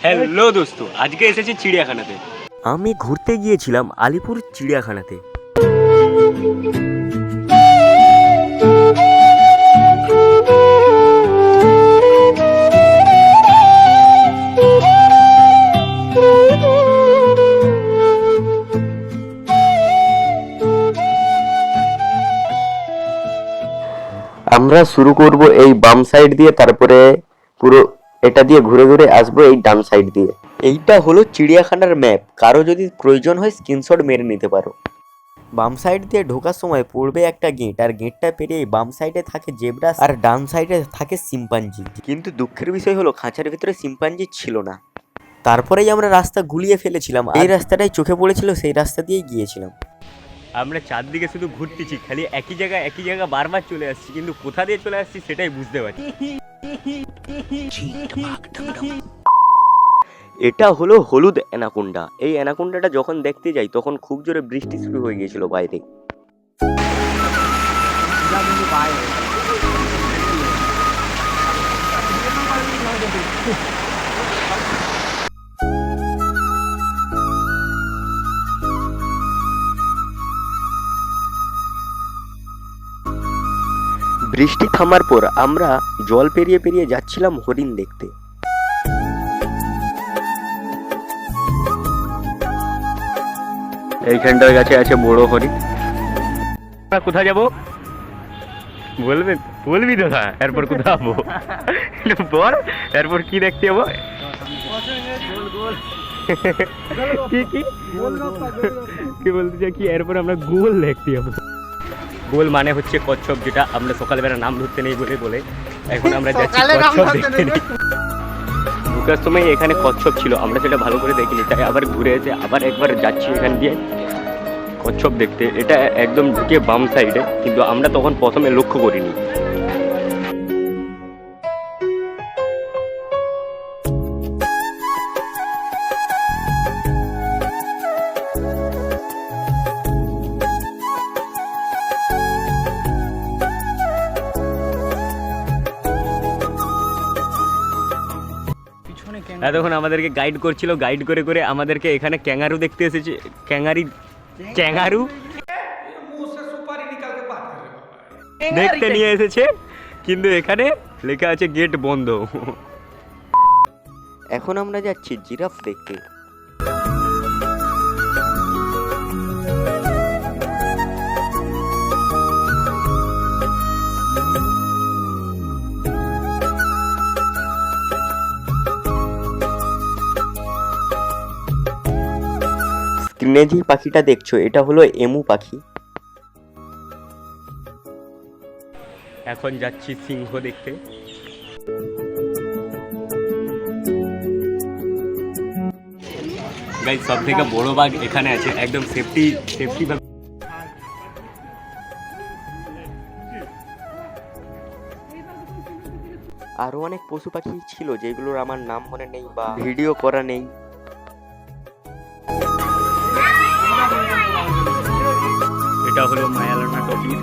Hello দোস্ত, আজকে এসেছি চিড়িয়াখানাতে। আমি ঘুরতে গিয়েছিলাম আলিপুর চিড়িয়াখানাতে। আমরা শুরু করব এই বাম সাইড দিয়ে, তারপরে পুরো এটা দিয়ে ঘুরে ঘুরে আসবো এই ডান সাইড দিয়ে। এইটা হলো চিড়িয়াখানার ম্যাপ, কারো যদি প্রয়োজন হয় স্ক্রিনশট মেরে নিতে পারো। বাম সাইড দিয়ে ঢোকার সময় পড়বে একটা গেট, আর গেটটা পেরিয়ে বাম সাইডে থাকে জেব্রা আর ডান সাইডে থাকে শিম্পাঞ্জি। কিন্তু দুঃখের বিষয় হলো খাঁচার ভিতরে শিম্পাঞ্জি ছিল না। তারপরেই আমরা রাস্তা গুলিয়ে ফেলেছিলাম, এই রাস্তাটাই চোখে পড়েছিল, সেই রাস্তা দিয়েই গিয়েছিলাম। আমরা চারদিকে শুধু ঘুরতেছি, খালি একই জায়গা বারবার চলে আসছি, কিন্তু কোথা দিয়ে চলে আসছি সেটাই বুঝতে পারছি। এটা হলো হলুদ অ্যানাকোন্ডা। এই অ্যানাকোন্ডাটা যখন দেখতে যাই তখন খুব জোরে বৃষ্টি শুরু হয়ে গিয়েছিল বাইরে। বৃষ্টি থামার পর আমরা জল পেরিয়ে পেরিয়ে যাচ্ছিলাম হরিণ দেখতে। এইখানটার কাছে আছে বড় হরিণ। আমরা কোথায় যাবো বলবি দাদা? এরপর কোথায় যাবো বল, এরপর কি দেখতে যাবো? কি বলতে চাই কি, এরপর আমরা গোল দেখতে যাবো। গোল মানে হচ্ছে কচ্ছপ, যেটা আমরা সকালবেলা নাম ধরতে নেই বলে এখন আমরা যাচ্ছি কচ্ছপ দেখতে। ঢুকার সময় এখানে কচ্ছপ ছিল, আমরা সেটা ভালো করে দেখিনি, তাই আবার ঘুরে এসে আবার একবার যাচ্ছি এখান দিয়ে কচ্ছপ দেখতে। এটা একদম ঢুকে বাম সাইডে, কিন্তু আমরা তখন প্রথমে লক্ষ্য করিনি। এতক্ষণ আমাদেরকে গাইড করছিল, গাইড করে করে আমাদেরকে এখানে ক্যাঙ্গারু দেখতে এসেছে। ক্যাঙ্গারু দেখতে নিয়ে এসেছে, কিন্তু এখানে লেখা আছে গেট বন্ধ। এখন আমরা যাচ্ছি জিরাফ দেখতে। স্ক্রিনে যে পাখিটা দেখছো এটা হলো এমু পাখি। এখন যাচ্ছি সিংহ দেখতে। গাইস, সব থেকে বড় বাঘ এখানে আছে, একদম সেফটি ভাবে। আরো অনেক পশু পাখি ছিল যেগুলোর আমার নাম মনে নেই বা ভিডিও করা নেই। এটা হলো মায়ালানা টপির।